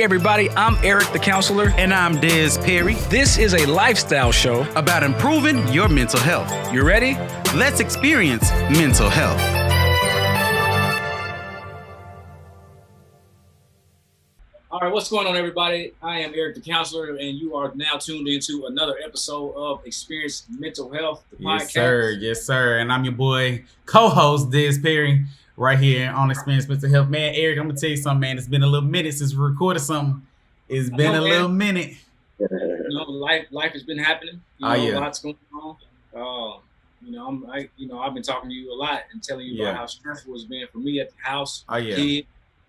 everybody, I'm Eric the Counselor. And I'm Dez Perry. This is a lifestyle show About improving your mental health. You ready? Let's experience mental health. All right, what's going on, everybody? I am Eric the Counselor, and you are now tuned into another episode of Experience Mental Health, the podcast. Yes, sir. And I'm your boy, co-host Dez Perry, right here on Experience Mental Health. Man, Eric, I'm gonna tell you something, man. It's been a little minute since we recorded something. It's been a little minute. You know, life has been happening. Lots going on. I've been talking to you a lot and telling you about how stressful it's been for me at the house. Kid,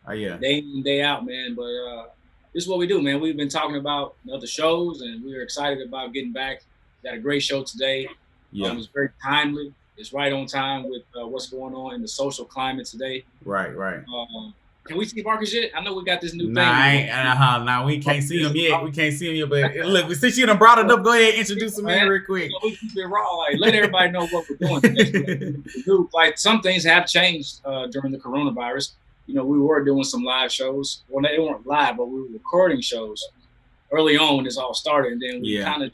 day in, day out, man. But this is what we do, man. We've been talking about other shows, and we are excited about getting back. Got a great show today. It's very timely. It's right on time with what's going on in the social climate today. Right. Can we see Marcus yet? I know we got this new thing. We can't see him yet. But look, since you done brought it up, go ahead and introduce him real quick. We keep it raw. Like, let everybody know what we're doing today. Like, some things have changed during the coronavirus. You know, we were doing some live shows. Well, they weren't live, but we were recording shows early on when this all started. And then we kind of,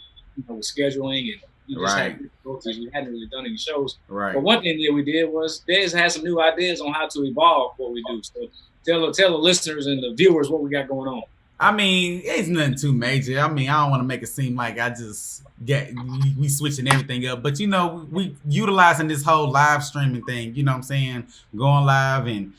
with scheduling and had difficulties. We hadn't really done any shows. Right. But one thing that we did was Dez had some new ideas on how to evolve what we do. So tell the listeners and the viewers what we got going on. I mean, it's nothing too major. I mean, I don't want to make it seem like we switching everything up. But, we utilizing this whole live streaming thing, you know what I'm saying? Going live and,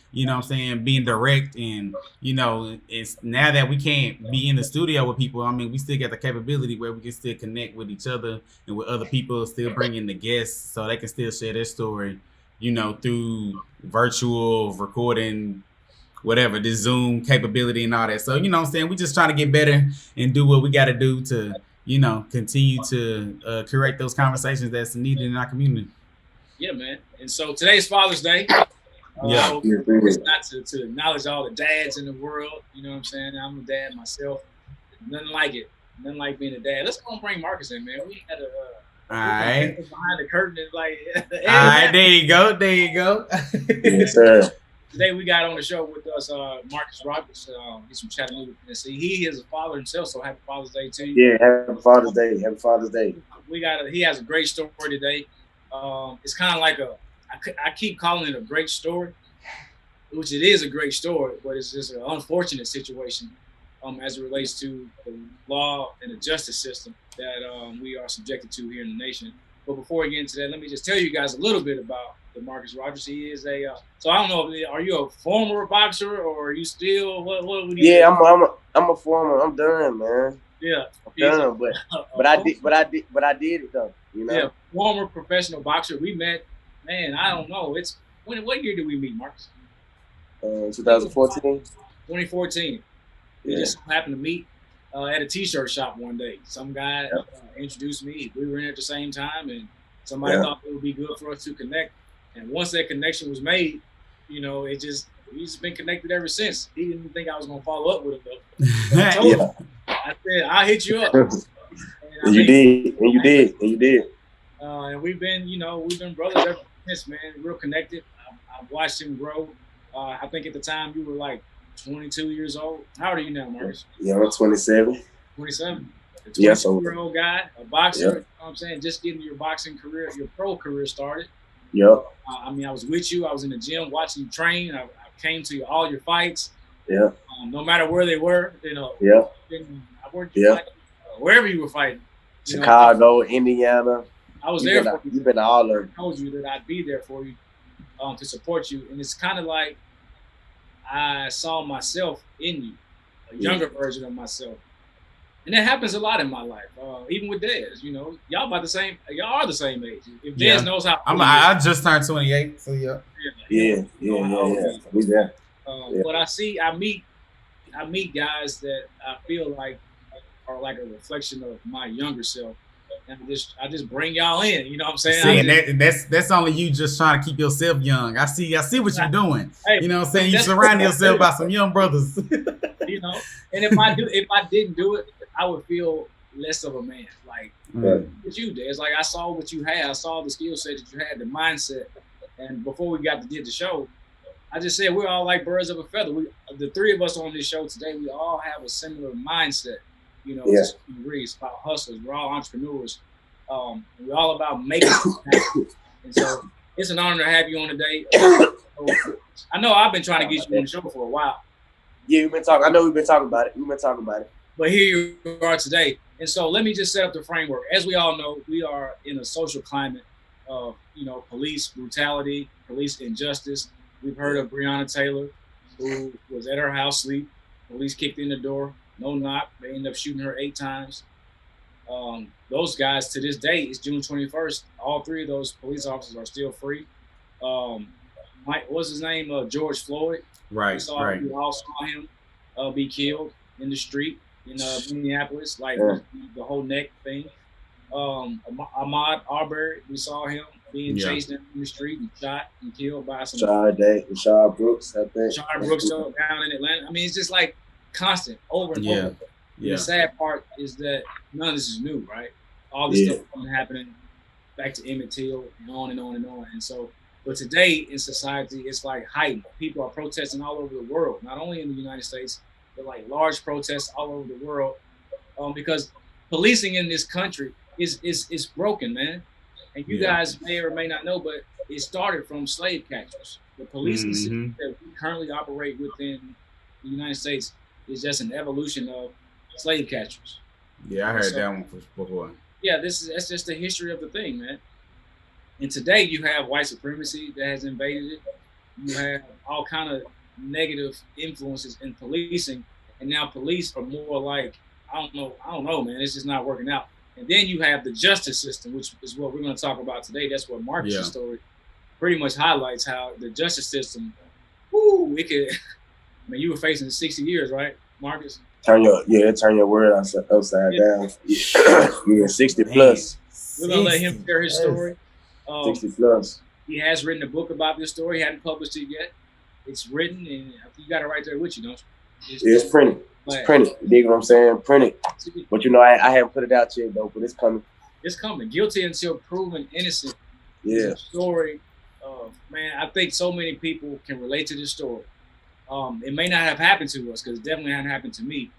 being direct. And, it's now that we can't be in the studio with people, I mean, we still got the capability where we can still connect with each other and with other people, still bring in the guests so they can still share their story, through virtual recording, whatever, this Zoom capability and all that. So, we just trying to get better and do what we got to do to, continue to curate those conversations that's needed in our community. Yeah, man. And so today's Father's Day. It's not to acknowledge all the dads in the world. You know what I'm saying? I'm a dad myself. Nothing like it. Nothing like being a dad. Let's go and bring Marcus in, man. We had all right. Behind the curtain is like. All right, there you go. Yes, sir. Today we got on the show with us Marcus Roberts. He's from Chattanooga, Tennessee. He is a father himself, so happy Father's Day to you. Yeah, happy Father's Day. Happy Father's Day. He has a great story today. It's kind of like I keep calling it a great story, which it is a great story, but it's just an unfortunate situation as it relates to the law and the justice system that we are subjected to here in the nation. But before we get into that, let me just tell you guys a little bit about the Marcus Rogers. He is so I don't know, are you a former boxer or are you still, what would you Yeah, I'm a former. I'm done, man. Yeah. I'm done, but I did it though, Yeah, former professional boxer. We met, man, I don't know. What year did we meet, Marcus? 2014. 2014. We just happened to meet at a t-shirt shop one day. Some guy introduced me. We were in at the same time, and somebody thought it would be good for us to connect. And once that connection was made, we've just been connected ever since. He didn't think I was gonna follow up with him though. I told him, I said, I'll hit you up. And you did. And we've been brothers ever since, man. Real connected. I've watched him grow. I think at the time you were like 22 years old. How old are you now, Marcus? Yeah, I'm 27. 27. A 22-year-old guy, a boxer. You know what I'm saying? Just getting your boxing career, your pro career started. Yep. I was with you. I was in the gym watching you train. I came to all your fights. Yeah. No matter where they were, Yeah. I worked wherever you were fighting. Chicago, Indiana. I was there for you. You've been all over. I told you that I'd be there for you, to support you. And it's kind of like I saw myself in you, a younger version of myself. And that happens a lot in my life, even with Dez. Y'all are the same age. If Dez knows how, I just turned 28, so yeah. But I meet guys that I feel like are like a reflection of my younger self, and I just bring y'all in. You know what I'm saying? That's only you just trying to keep yourself young. I see what you're doing. Hey, you know what I'm saying? You surround yourself by some young brothers. And if I didn't do it, I would feel less of a man. Like what you did. It's like I saw what you had. I saw the skill set that you had, the mindset. And before we got to did the show, I just said we're all like birds of a feather. The three of us on this show today, we all have a similar mindset. You know, to some degree. It's about hustlers. We're all entrepreneurs. We're all about making it happen. And so it's an honor to have you on today. I know I've been trying to get you on the show for a while. Yeah, we've been talking. I know we've been talking about it. But here you are today. And so let me just set up the framework. As we all know, we are in a social climate of, you know, police brutality, police injustice. We've heard of Breonna Taylor, who was at her house sleep. Police kicked in the door, no knock. They ended up shooting her 8 times. Those guys, to this day, it's June 21st. All 3 of those police officers are still free. What's his name? George Floyd. Right. We all saw him be killed in the street in Minneapolis, like the whole neck thing. Ahmaud Arbery, we saw him being chased in the street and shot and killed by some Rashad Brooks, I think. Rashad Brooks down in Atlanta. I mean, it's just like constant, over and over. The sad part is that none of this is new, right? All this stuff has been happening back to Emmett Till and on and on and on. And so, but today in society, it's like heightened. People are protesting all over the world, not only in the United States, but like large protests all over the world, because policing in this country is broken, man. And you guys may or may not know, but it started from slave catchers. The policing system that we currently operate within the United States is just an evolution of slave catchers. Yeah, I heard that one before. Yeah, that's just the history of the thing, man. And today you have white supremacy that has invaded it. You have all kind of negative influences in policing, and now police are more like, I don't know, man. It's just not working out. And then you have the justice system, which is what we're going to talk about today. That's what Marcus' story pretty much highlights, how the justice system, it could, I mean, you were facing 60 years, right, Marcus? Turn your word upside down. Yeah, 60 plus. We're going to let him share his story. 60 plus. He has written a book about this story. He hadn't published it yet. It's written, and you got it right there with you, don't you? It's printed. It's printed. You dig what I'm saying? Printed. But you know, I haven't put it out yet though, but it's coming. It's coming. Guilty until proven innocent. Yeah. It's a story. Man, I think so many people can relate to this story. It may not have happened to us, because it definitely hadn't happened to me.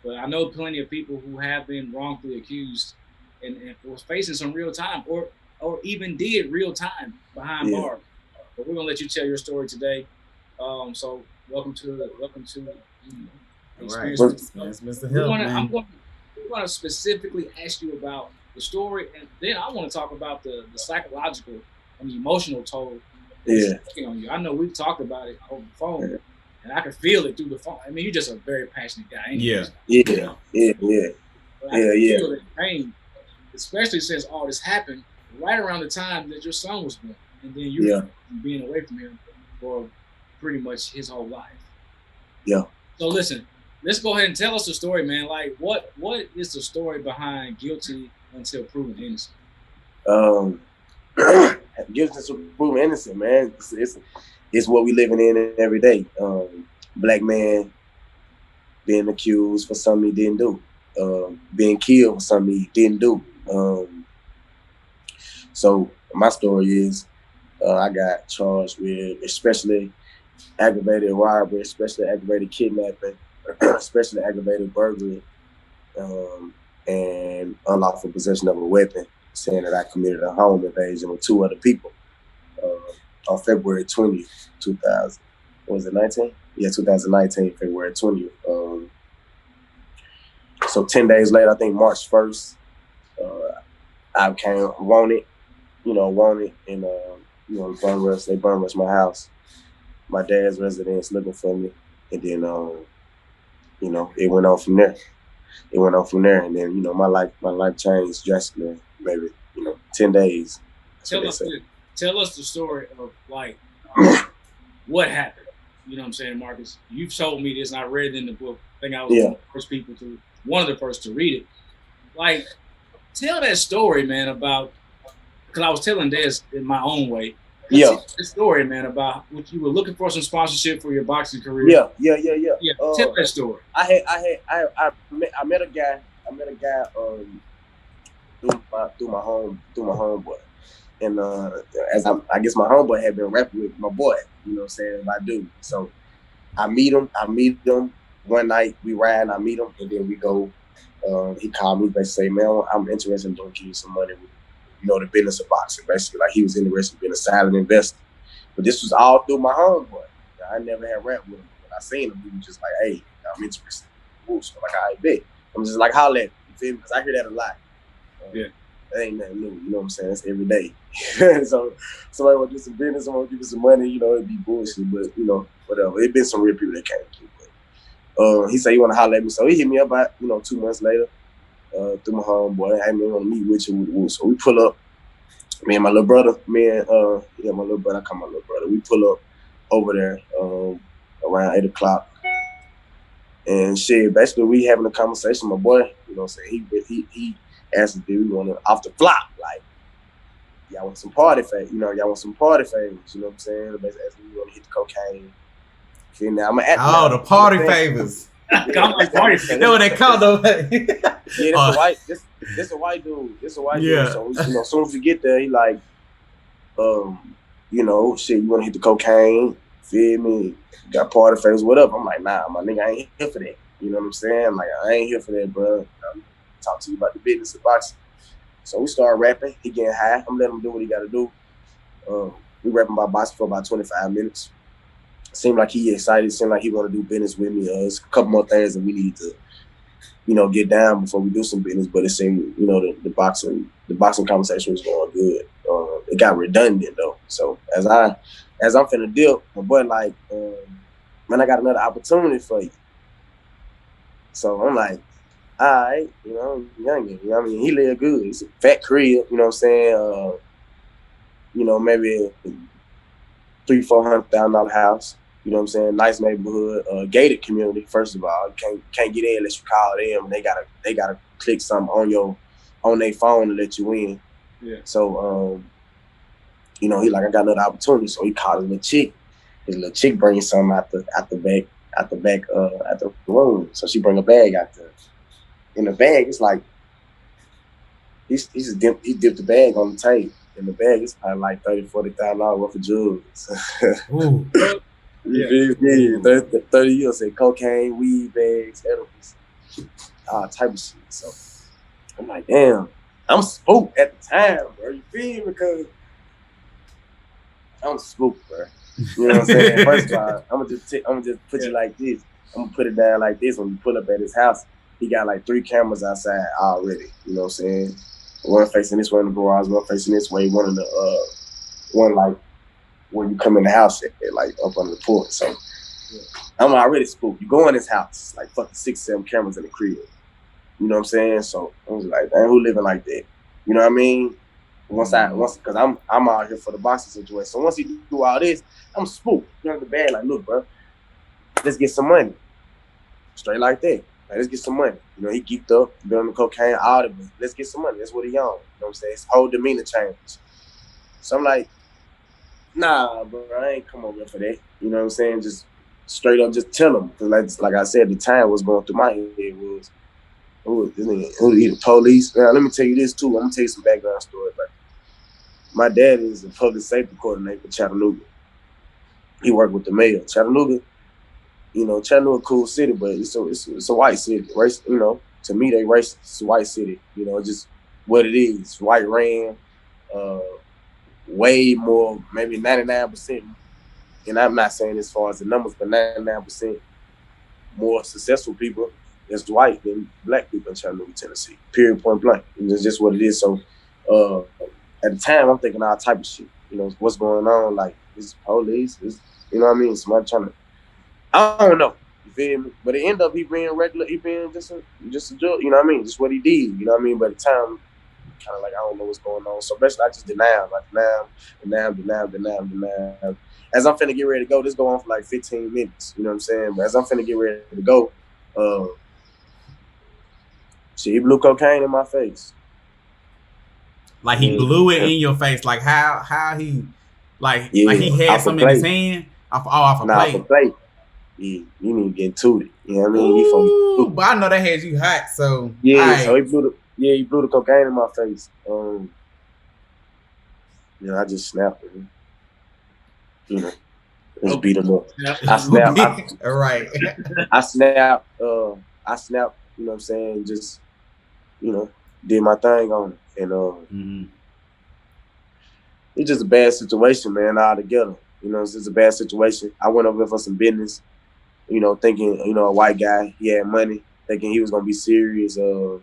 But I know plenty of people who have been wrongfully accused and was facing some real time, or even did real time behind bars. But we're gonna let you tell your story today. So welcome to Experience. Mr. Hill, I'm going to specifically ask you about the story, and then I want to talk about the psychological and the emotional toll. On you. I know we've talked about it over the phone, and I can feel it through the phone. I mean, you're just a very passionate guy. Yeah. But I can feel the pain, especially since all this happened right around the time that your son was born, and then you're being away from him for pretty much his whole life. Yeah. So listen, let's go ahead and tell us the story, man. Like, what is the story behind guilty until proven innocent? Guilty until proven innocent, man. It's what we living in every day. Black man being accused for something he didn't do. Being killed for something he didn't do. So my story is, I got charged with especially aggravated robbery, especially aggravated kidnapping, especially aggravated burglary, and unlawful possession of a weapon, saying that I committed a home invasion with 2 other people on February 20th, 2000. What was it, 19? Yeah, 2019, February 20th. So 10 days later, I think March 1st, I came wanted, and they bum rushed my house, my dad's residence, looking for me, and then it went on from there. And then my life changed drastically. Maybe 10 days. Tell us the story of like what happened. You know what I'm saying, Marcus? You've told me this, and I read it in the book. I think I was one of the first to read it. Like, tell that story, man, about, because I was telling Dez in my own way. The story, man, about what you were looking for, some sponsorship for your boxing career. Yeah. Tell that story. I met a guy through my homeboy, and I guess my homeboy had been rapping with my boy. You know what I'm saying? If I do. So I meet him one night, we ride, I meet him, and then we go. He called me, basically say, man, I'm interested in doing you some money with, the business of boxing. Basically, like he was interested in being a silent investor. But this was all through my homeboy. I never had rap with him. When I seen him, he was just like, hey, I'm interested. Ooh, so I'm like, I bet. I'm just like, holla at me, you feel me? Because I hear that a lot. Yeah. That ain't nothing new, you know what I'm saying? It's every day. So somebody want to do some business, someone want to give you some money, it'd be bullshit, but, whatever. It been some real people that came through. But he said he want to holler at me. So he hit me up about, 2 months later through my homeboy. Hey, man, want to meet with you. So we pull up. Me and my little brother, my little brother, I call my little brother. We pull up over there around 8 o'clock. And shit, basically we having a conversation. My boy, saying he asked us, do we want to off the flop? Like, y'all want some party favors, y'all want some party favors, you know what I'm saying? Basically asking me, we want to hit the cocaine. See, now I'm at the party favors. Party favors. That's what they call them. Yeah, this a white dude. This a white dude. So as soon as we get there, he like, shit, you want to hit the cocaine? Feel me? Got party favors, whatever. I'm like, nah, my nigga, I ain't here for that. You know what I'm saying? Like, I ain't here for that, bro. I'm talk to you about the business of boxing. So we start rapping. He getting high. I'm letting him do what he got to do. We rapping about boxing for about 25 minutes. Seemed like he excited. Seemed like he want to do business with me. There's a couple more things that we need to, get down before we do some business. But it seemed, the boxing conversation was going good. It got redundant though. So as I'm finna dip, my boy like, man, I got another opportunity for you. So I'm like, all right, youngin, I mean, he live good. It's a fat crib, you know what I'm saying? Maybe $300,000-$400,000 house. You know what I'm saying? Nice neighborhood, gated community. First of all, you can't get in unless you call them, and they gotta click something on their phone to let you in. Yeah. So, he like, I got another opportunity. So he called his little chick. His little chick brings something out the room. So she bring a bag out there. In the bag, it's like he dipped the bag on the table. In the bag, it's probably like $30,000-$40,000 worth of drugs. Ooh. Yeah, 30 years, say cocaine, weed bags, edibles, all type of shit. So I'm like, damn, I'm spooked at the time, bro. You feel me? Because I'm spooked, bro. You know what I'm saying? First of all, I'm gonna just put you like this. I'm gonna put it down like this. When you pull up at his house, he got like 3 cameras outside already. You know what I'm saying? One facing this way in the garage, one facing this way, one like where you come in the house at, like up on the porch. So I'm already spooked. You go in his house, like fucking 6-7 cameras in the crib. You know what I'm saying? So I was like, man, who living like that? You know what I mean? Once because I'm out here for the boxing situation. So once he do all this, I'm spooked. You know the bag, like, look, bro, let's get some money. Straight like that. Like, let's get some money. He geeked up, been on the cocaine, all of it. Let's get some money. That's what he on. You know what I'm saying? His whole demeanor changed. So I'm like, nah, bro, I ain't come over here for that. You know what I'm saying? Just straight up, just tell him. Because like I said, the time was going through my head was, who the police? Now, let me tell you this, too. I'm going to tell you some background story. But my dad is a public safety coordinator for Chattanooga. He worked with the mayor. Chattanooga, Chattanooga, cool city, but it's a white city. Race, to me, they racist. It's a white city. Just what it is. White ran, way more, maybe 99%. And I'm not saying as far as the numbers, but 99% more successful people is white than black people in Chattanooga, Tennessee. Period, point blank. And it's just what it is. So at the time, I'm thinking all type of shit. What's going on? Like, it's police. It's, you know what I mean? Somebody trying to, I don't know. You feel me? But it ended up he being regular. He being just a joke. You know what I mean? Just what he did. You know what I mean? But at the time, kind of like, I don't know what's going on. So basically, I just deny him. As I'm finna get ready to go, this go on for like 15 minutes. You know what I'm saying? But as I'm finna get ready to go, he blew cocaine in my face. Like he blew it in your face. Like how he, like he had some in his hand. Off a plate. Off a plate. Yeah, you need to get to it. You know what I mean? Ooh, but I know that had you hot, so yeah. Right. So he blew the cocaine in my face. I just snapped it. Just beat him up. Yeah. I snapped. Right. I snapped. I snapped. You know what I'm saying? Just, you know, did my thing on it, and it's just a bad situation, man. Altogether, you know, it's just a bad situation. I went over there for some business, you know, thinking, you know, a white guy, he had money, thinking he was gonna be serious. And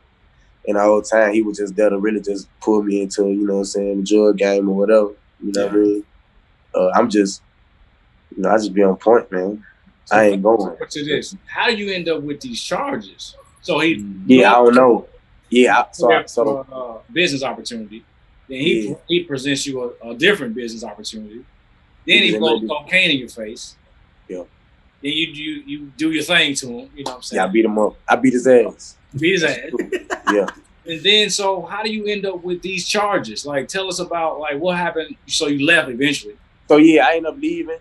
the whole time he was just there to really just pull me into, you know what I'm saying, the drug game or whatever. You know what I mean? I'm just, you know, I just be on point, man. So I ain't going. to this, how do you end up with these charges? So he, I don't know. Yeah, so business opportunity. Then he presents you a different business opportunity. Then he blows cocaine in your face. Yeah. Then you do your thing to him. You know what I'm saying? Yeah, I beat him up. I beat his ass. Beat his ass. Yeah. And then, so how do you end up with these charges? Like, tell us about like what happened. So you left eventually. So yeah, I ended up leaving.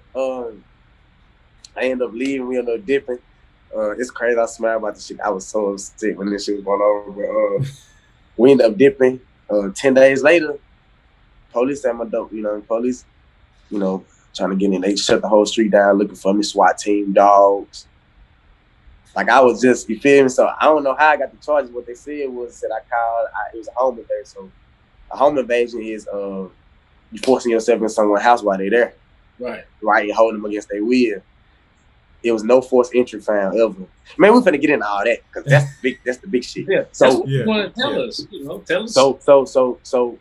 We ended up dipping. It's crazy. I smile about this shit. I was so upset when this shit was going over. But we ended up dipping. 10 days later, police at my door. You know, police, you know, trying to get in. They shut the whole street down looking for me. SWAT team, dogs. Like I was just, you feel me? So I don't know how I got the charges. What they said was that it was a home invasion. So a home invasion is you forcing yourself in someone's house while they're there. Right. Right, and holding them against their will. It was no forced entry found ever. Man, we're finna get into all that because that's the big shit. Yeah. So that's what you want to tell us. You know, tell us. So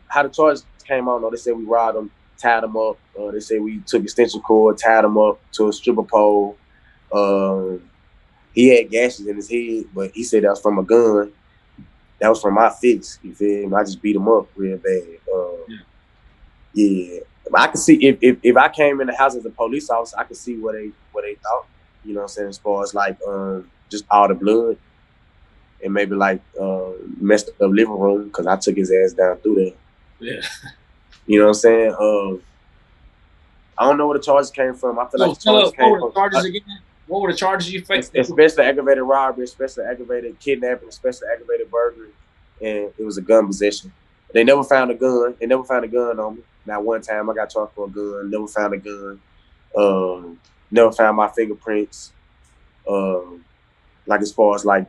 how the charges came out? They said we robbed them, tied them up. They said we took extension cord, tied them up to a stripper pole. He had gashes in his head, but he said that was from a gun. That was from my fix. You feel me? I just beat him up real bad. Yeah. But I could see if I came in the house as a police officer, I could see what they thought. You know what I'm saying? As far as like just all the blood and maybe like messed up living room because I took his ass down through there. Yeah. You know what I'm saying? I don't know where the charges came from. I feel like the charges came from. Charges again? What were the charges you faced? Especially aggravated robbery, especially aggravated kidnapping, especially aggravated burglary, and it was a gun possession. They never found a gun. They never found a gun on me. Not one time I got charged for a gun. Never found a gun. Never found my fingerprints. Like as far as like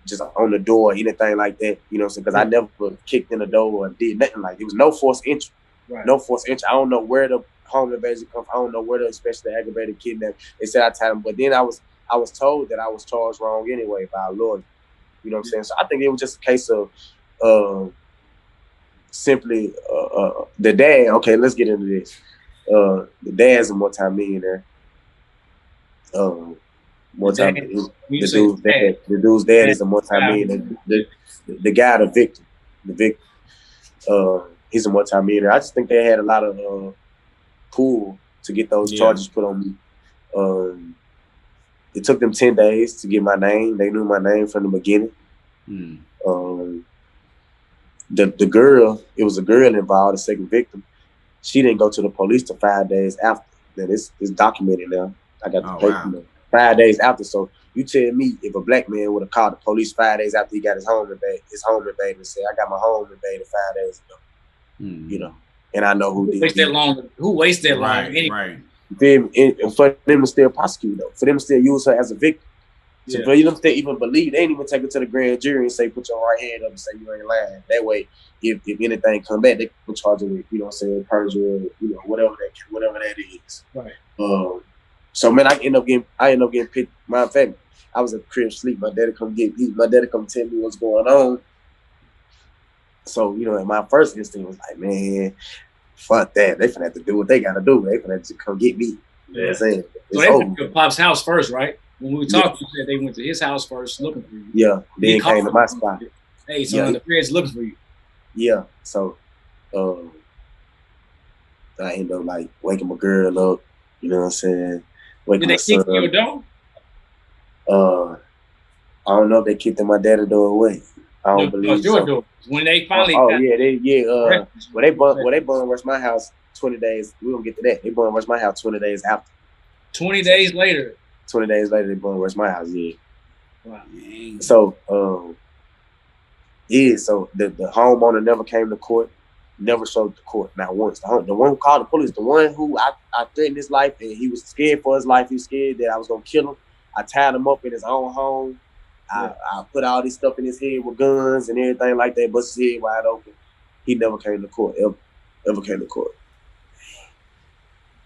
just on the door or anything like that. You know what I'm saying? Because I never kicked in the door or did nothing like it. It was no forced entry. Right. No forced entry. I don't know where the home invasion come from. I don't know where the especially aggravated kidnapping. They said I tied him, but then I was told that I was charged wrong anyway by a lawyer. You know what I'm saying? So I think it was just a case of simply the dad. Okay, let's get into this. The dad's a multi-millionaire. The dude's dad is a multi-millionaire. The guy, the victim. He's a multi-millionaire. I just think they had a lot of pull to get those charges put on me. It took them 10 days to get my name. They knew my name from the beginning. The girl, it was a girl involved, the second victim. She didn't go to the police till 5 days after. Then it's documented now. I got the paper. 5 days after. So you tell me if a black man would have called the police 5 days after he got his home invaded and said, I got my home invaded 5 days ago. You know, and I know who did. Who wastes that long? Right. And for them to still prosecute though, for them to still use her as a victim. So for them to even believe, they ain't even take her to the grand jury and say, put your right hand up and say you ain't lying. That way, if anything come back, they can charge her with, you know what I'm saying, perjury, you know, whatever that is. Right. So man, I end up getting picked. Matter of fact, I was at the crib sleep. My daddy come get me. My daddy come tell me what's going on. So, you know, and my first instinct was like, man, fuck that. They finna have to do what they gotta do. They finna have to come get me. You know what I'm saying? So they went to Pop's house first, right? When we talked, you said they went to his house first looking for you. Yeah, then came to my spot. Hey, son, the feds looking for you. Yeah, so I ended up like waking my girl up, you know what I'm saying? Did they kick your door? I don't know if they kicked my dad's door away. I don't believe your so. door. When they finally they bum rushed my house 20 days. We don't get to that. They bum rushed my house 20 days after. 20 days later. 20 days later, they bum rushed my house. Yeah. Wow. So so the homeowner never came to court. never showed up to court, not once. The one who called the police, the one who I threatened his life, and he was scared for his life. He was scared that I was gonna kill him. I tied him up in his own home. I put all this stuff in his head with guns and everything like that, bust his head wide open. He never came to court, ever came to court.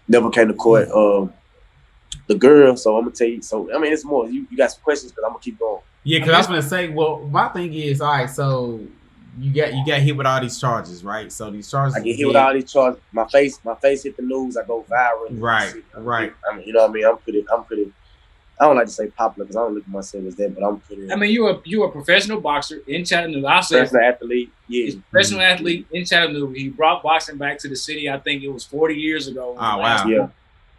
Never came to court. The girl, so I'm gonna tell you, so I mean it's more, you got some questions, but I'm gonna keep going. Yeah, because I was gonna say, well, my thing is, all right, so you got hit with all these charges, right? So these charges, I get hit with all these charges. My face hit the news. I go viral. Right. I mean, you know what I mean? I'm pretty. I don't like to say popular because I don't look at myself as that, but I'm pretty. I mean, you a professional boxer in Chattanooga. I'll say professional athlete. Yeah, he's a professional athlete in Chattanooga. He brought boxing back to the city. I think it was 40 years ago. Oh wow. Yeah.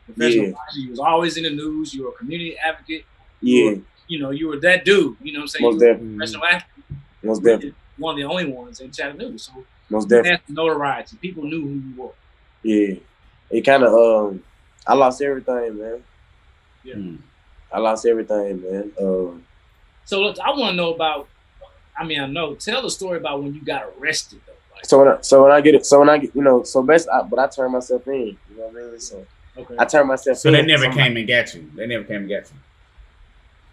Professional boxer. You was always in the news. You were a community advocate. Yeah. You were that dude. You know what I'm saying? Most you were a definitely. professional athlete. Most definitely. One of the only ones in Chattanooga. So most you definitely. had notoriety. People knew who you were. Yeah. It kind of I lost everything, man. Yeah. I lost everything, man. So look, I want to know about. I mean, I know. Tell the story about when you got arrested, though. Like, so when I get, you know, so best, but I turned myself in. You know what I mean? So okay. I turned myself in. So they never came and got you. They never came and got you.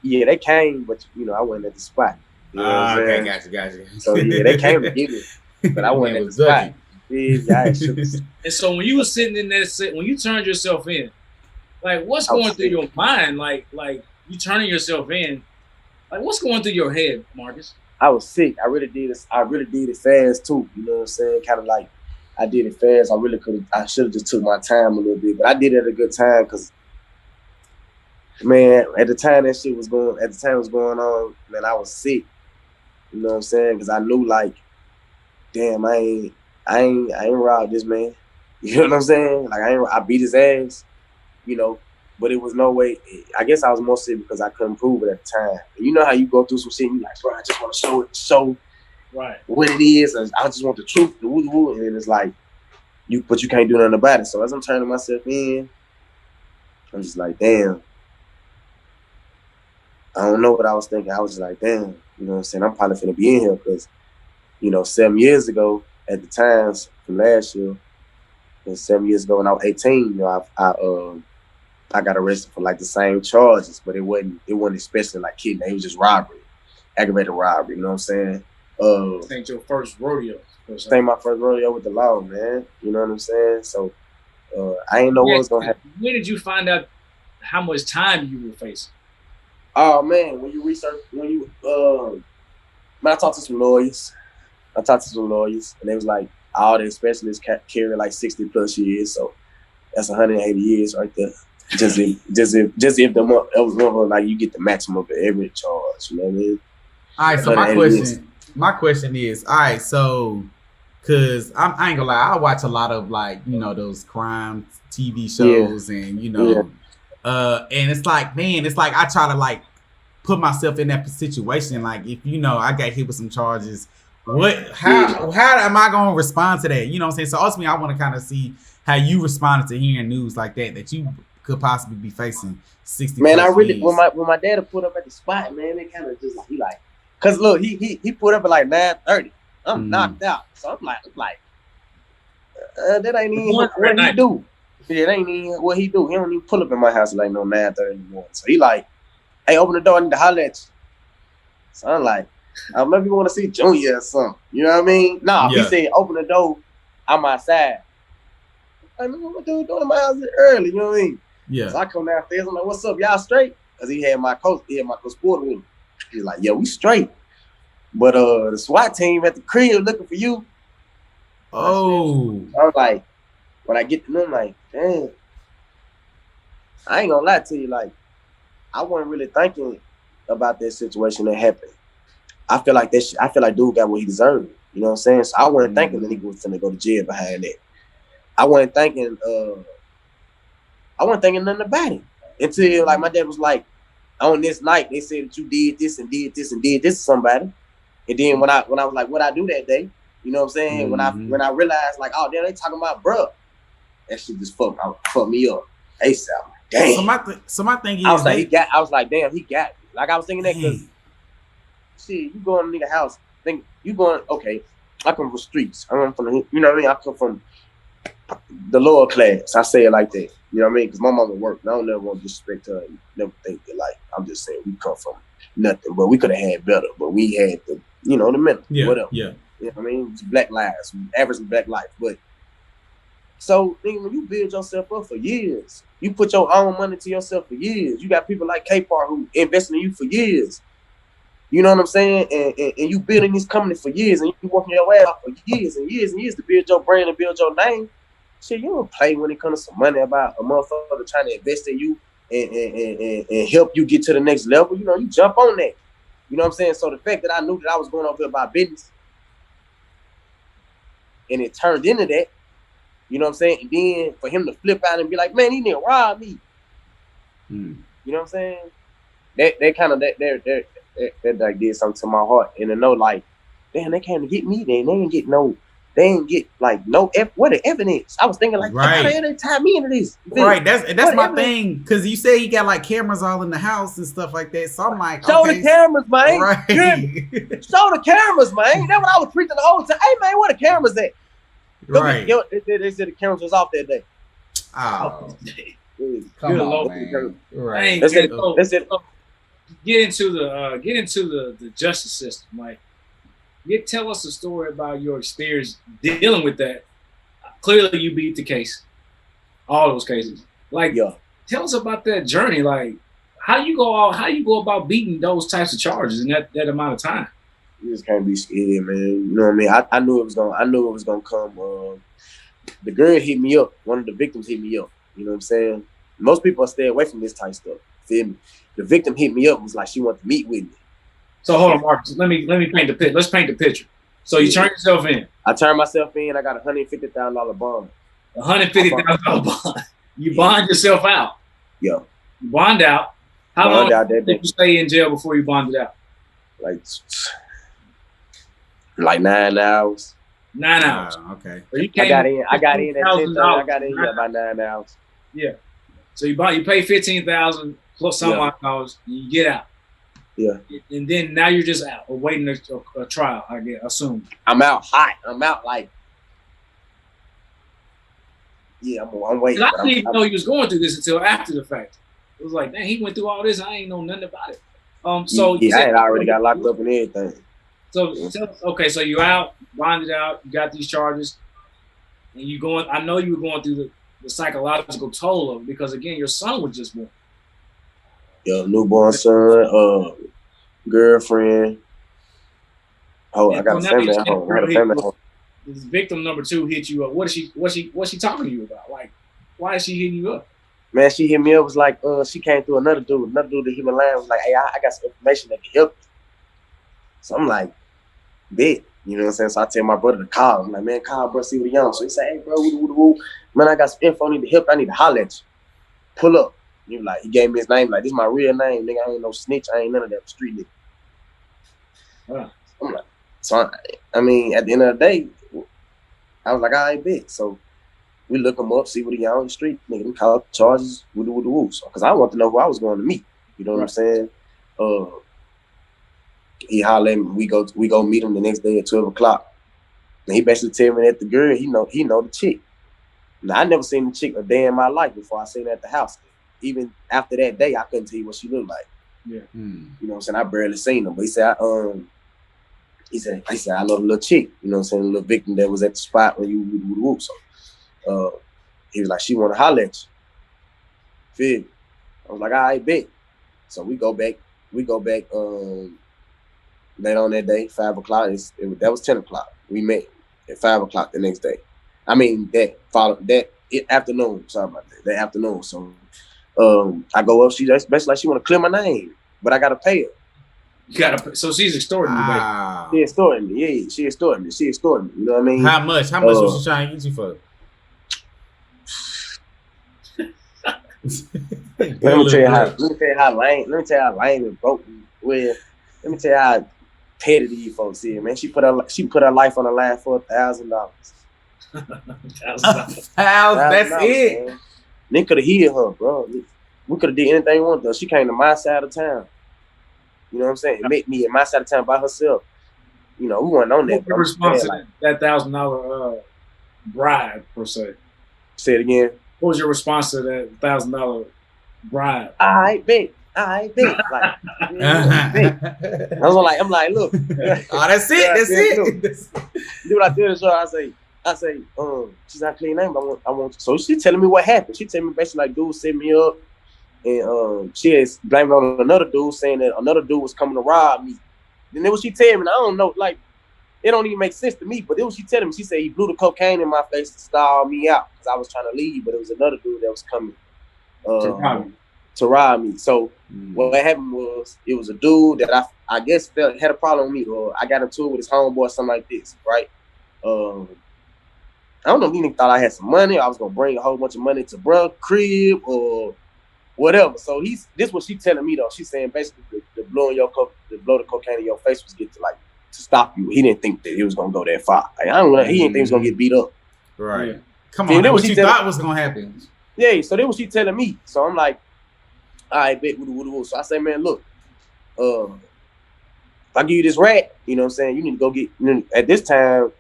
Yeah, they came, but you know, I wasn't at the spot. You know what I'm Okay, saying? got you. So yeah, they came to get me, but I wasn't at the spot. Yeah, guys. And so when you were sitting in that, when you turned yourself in, like what's going through your mind? Like you turning yourself in, like what's going through your head, Marcus? I was sick. I really did it fast too. You know what I'm saying? Kind of like I did it fast. I should have just took my time a little bit, but I did it at a good time because, man, at the time it was going on, man, I was sick. You know what I'm saying? Because I knew, like, damn, I ain't robbed this man. You know what I'm saying? Like I beat his ass. You know, but it was no way. I guess I was more sick because I couldn't prove it at the time. You know how you go through some shit and you like, bro, I just want to show right what it is. And I just want the truth, the woo, and then it's like, but you can't do nothing about it. So as I'm turning myself in, I'm just like, damn. I don't know what I was thinking. I was just like, damn, you know what I'm saying? I'm probably finna be in here because, you know, 7 years ago at the times from last year, and 7 years ago when I was 18, you know, I got arrested for like the same charges, but it wasn't especially like kidnapping. It was just robbery, aggravated robbery. You know what I'm saying? This ain't your first rodeo. This ain't my first rodeo with the law, man. You know what I'm saying? So I ain't know what was gonna happen. When did you find out how much time you were facing? Oh man, when you research, man, I talked to some lawyers. And they was like, all the specialists carry like 60 plus years, so that's 180 years right there. Just if like you get the maximum for every charge, you know what I mean? All right, so my question is, all right, so because I ain't gonna lie, I watch a lot of like, you know, those crime TV shows and you know, and it's like, man, it's like I try to like put myself in that situation. Like if you know I got hit with some charges, how am I gonna respond to that? You know what I'm saying? So ultimately I want to kind of see how you responded to hearing news like that you could possibly be facing 60. Man, I really when my dad put up at the spot, man, it kind of just like he like, cause look, he put up at like 9:30. I'm knocked out, so I'm like, that ain't even what he do. Yeah, that ain't even what he do. He don't even pull up in my house at like no 9:30 in the morning. So he like, hey, open the door, I need to holler at you. So I'm like, maybe you want to see Junior or something. You know what I mean? Nah, he said, open the door, I'm outside. I mean, what dude doing in my house early? You know what I mean? Yeah. So I come downstairs, I'm like, what's up, y'all straight? Because he had my coach sport with him. He's like, yeah, we straight. But the SWAT team at the crib looking for you. Oh. I was like, when I get to them, like, damn. I ain't gonna lie to you, like, I wasn't really thinking about that situation that happened. I feel like dude got what he deserved. You know what I'm saying? So I wasn't thinking that he was gonna go to jail behind that. I wasn't thinking nothing about it until like my dad was like, on this night they said that you did this and did this and did this to somebody. And then when I was like, what I do that day, you know what I'm saying? Mm-hmm. When I realized like, oh damn, they talking about bruh, that shit just fucked me up. ASAP. Damn. So my thing is, I was like, damn, he got me. Like I was thinking that because shit, you go in a nigga house, think you going, okay, I come from streets. I come from the, you know what I mean? I come from the lower class. I say it like that. You know what I mean? Because my mama worked. And I don't never want to disrespect her and never think that, like, I'm just saying we come from nothing. But we could have had better. But we had the, you know, the middle. Yeah. Whatever. Yeah. You know what I mean? It's black lives. Average black life. But so, nigga, when you build yourself up for years, you put your own money to yourself for years. You got people like K-Par who investing in you for years. You know what I'm saying? And you building this company for years, and you working your ass off for years and years and years to build your brand and build your name. Shit, you don't play when it comes to some money about a motherfucker trying to invest in you and help you get to the next level. You know, you jump on that. You know what I'm saying? So the fact that I knew that I was going over here about business and it turned into that, you know what I'm saying? And then for him to flip out and be like, man, he didn't rob me. You know what I'm saying? That kind of that like did something to my heart. And to know like, damn, they can't get me then. They ain't get like no what the evidence. I was thinking like, how the hell they tie me into this? Right, that's my thing. Because you say he got like cameras all in the house and stuff like that. So I'm like, show the cameras, man. Right. Show the cameras, man. That's what I was preaching the whole time. Hey, man, where the cameras at? Right. They said the cameras was off that day. Oh, Come on, man. right. They said, Get into the justice system. Like, tell us a story about your experience dealing with that. Clearly, you beat the case, all those cases. Like, tell us about that journey. Like, how you go about beating those types of charges in that amount of time. You just can't be scared, man. You know what I mean? I knew it was gonna come. The girl hit me up. One of the victims hit me up. You know what I'm saying? Most people stay away from this type of stuff. Feel me? The victim hit me up, was like she wanted to meet with me. So hold on, Marcus. Let me paint the picture. Let's paint the picture. So you turn yourself in. I turned myself in. I got a $150,000 bond. $150,000 bond. You bond yourself out. Yeah. You bond out. How long did you stay in jail before you bonded out? Like 9 hours. 9 hours. Okay. So you I got in at 10:30. I got in here about 9 hours. Yeah. So you pay $15,000 plus some odd dollars, and you get out. Yeah. And then now you're just out awaiting a trial, I assume. I'm out hot. I'm out like, I'm waiting. I didn't even know he was going through this until after the fact. It was like, dang, he went through all this. I ain't know nothing about it. I had already got locked up and everything. So so you out, bonded out, you got these charges, and you going. I know you were going through the psychological toll of it because again, your son was just born. Yeah, newborn son, girlfriend. I got a family at home. This victim number 2 hit you up. What's she talking to you about? Like, why is she hitting you up? Man, she hit me up, was like, she came through another dude that hit my line, was like, hey, I got some information that can help you. So I'm like, bet. You know what I'm saying? So I tell my brother to call. I'm like, man, call bro, see what he on. So he say, hey bro, woo. Man, I got some info, I need to help, I need to holler at you. Pull up. He gave me his name, like, this is my real name, nigga. I ain't no snitch, I ain't none of that street nigga. Huh. I'm like, so I mean, at the end of the day, I was like, all right, bet. So we look him up, see what he on the street, nigga, them call charges, woo. So, cause I want to know who I was going to meet. You know what I'm saying? He hollered at me. We go meet him the next day at 12 o'clock. And he basically tell me that the girl, he know the chick. Now, I never seen the chick a day in my life before I seen her at the house. Even after that day, I couldn't tell you what she looked like. Yeah. You know what I'm saying? I barely seen her. But he said, I love a little chick. You know what I'm saying? A little victim that was at the spot when you woo. So he was like, she want to holler at you. Feel? I was like, all right, bet. So we go back late on that day, 5 o'clock. That was 10 o'clock. We met at 5 o'clock the next day. I mean, afternoon. Sorry about that. That afternoon. So I go up. That's basically like she want to clear my name, but I got to pay her. You gotta. So she's extorting you, baby. She extorting me. Yeah, she extorting me. You know what I mean? How much? How much was she trying to get you for? Let me tell you how lame and broken. Let me tell you how petty these folks is, man. She put her life on the line for $1,000. $1,000. That's it. Man. They could have healed her, bro. We could have did anything we wanted to. She came to my side of town. You know what I'm saying? Met me in my side of town by herself. we weren't on that. What's your response to that $1,000 bribe per se? Say it again. What was your response to that $1,000 bribe? I bet. Like, I'm like, look. Oh, that's it. That's it. Do what I did. So I say, she's not clean name. I want. So she telling me what happened. She telling me basically like, dude set me up, and she is blaming on another dude, saying that another dude was coming to rob me. And then what she telling me, and I don't know, like, it don't even make sense to me. But then what she telling me, she said he blew the cocaine in my face to stall me out because I was trying to leave, but it was another dude that was coming to rob me. So what happened was, it was a dude that I guess had a problem with me, or I got into it with his homeboy or something like this, right? I don't know if he thought I had some money. I was gonna bring a whole bunch of money to bruh crib or whatever. So this what she telling me though. She's saying basically the blow the cocaine in your face was to stop you. He didn't think that he was gonna go that far. Like, he didn't think he was gonna get beat up. Right. Yeah. Come on, what you thought was gonna happen. Yeah, so that was she telling me. So I'm like, all right, bet. So I say, man, look, if I give you this rat, you know what I'm saying, you need to go get. At this time,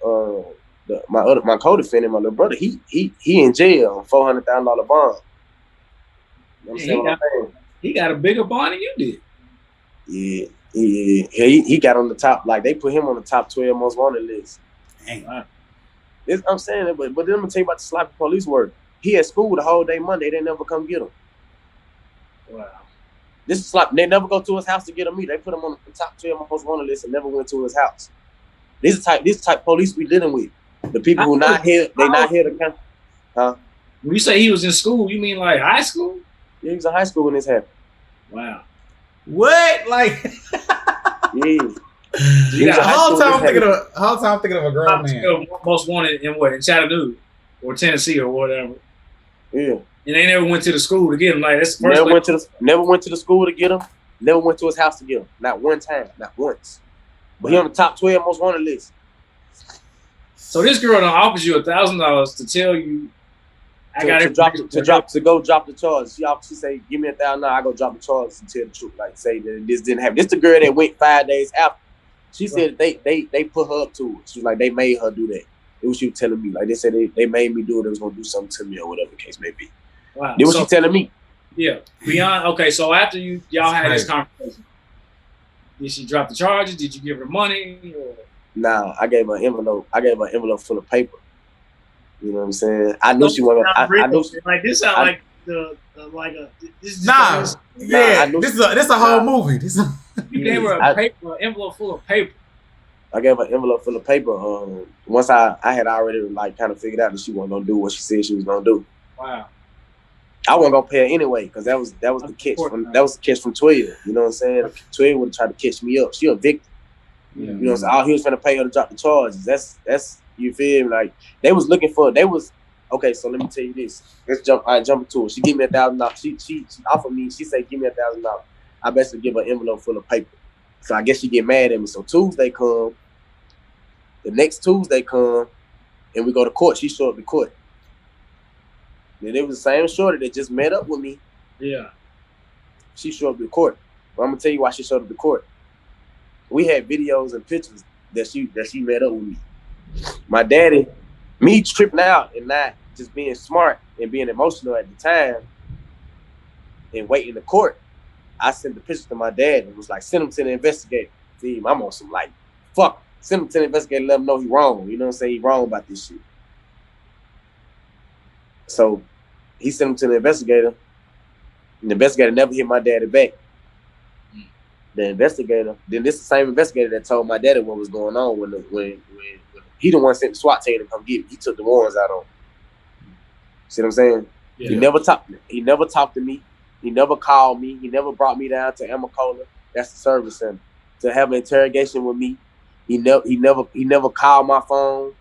my co-defendant, my little brother, he in jail on $400,000 bond. You know what I'm saying? He got a bigger bond than you did. Yeah, he got on the top. Like, they put him on the top 12 most wanted list. Dang. I'm saying it, but then I'm gonna tell you about the sloppy police work. He at school the whole day Monday. They never come get him. Wow. This is like they never go to his house to get him meat. They put him on the top 12 most wanted list and never went to his house. This type police we dealing with. The people who not here, they not here to come. Huh? When you say he was in school, you mean like high school? Yeah, he was in high school when this happened. Wow. What? Like, yeah. The whole time I'm thinking of a grown man. Most wanted in what? In Chattanooga or Tennessee or whatever. Yeah. And they never went to the school to get him. Like, that's the first never went to the school to get him. Never went to his house to get him. Not one time. Not once. But he on the top 12 most wanted list. So this girl done offers you $1,000 to tell you to go drop the charge. She say, give me $1,000. I go drop the charges and tell the truth. Like, say that this didn't happen. This the girl that went 5 days after. She said they put her up to it. She was like, they made her do that. It was she was telling me. Like, they said they made me do it. They was gonna do something to me or whatever the case may be. Wow. It was she telling me. Yeah. Beyond, okay, so after y'all had this conversation, did she drop the charges? Did you give her money? Or? Nah, I gave her an envelope. I gave her an envelope full of paper. You know what I'm saying? I knew she wanted. I knew she, like this sound like the like a. This this a whole movie. You gave her an envelope full of paper. I gave her an envelope full of paper. Once I had already like kind of figured out that she wasn't gonna do what she said she was gonna do. Wow. I wasn't gonna pay her anyway because that was the catch from 12. You know what I'm saying? 12 would have tried to catch me up. She a victim. Yeah. You know what I'm saying? All he was gonna pay her to drop the charges. That's you feel me? Like they was okay. So let me tell you this. Let's jump into it. She gave me $1,000. She offered me. She said, "Give me $1,000." I basically give her an envelope full of paper. So I guess she get mad at me. So Tuesday come. The next Tuesday come, and we go to court. She showed up to court. And it was the same shorty that just met up with me. Yeah. She showed up to court. But I'm gonna tell you why she showed up to court. We had videos and pictures that she met up with me. My daddy, me tripping out and not just being smart and being emotional at the time and waiting in the court. I sent the pictures to my dad and was like, send him to the investigator. See, I'm on some like, fuck, send him to the investigator, let him know he wrong. You know what I'm saying? He wrong about this shit. So he sent him to the investigator. And the investigator never hit my daddy back. The investigator, then this is the same investigator that told my daddy what was going on when he the one sent the SWAT team to come get me. He took the warrants out on him. See what I'm saying? Yeah. He never talked to me. He never called me. He never brought me down to Amacola. That's the service center to have an interrogation with me. He never called my phone.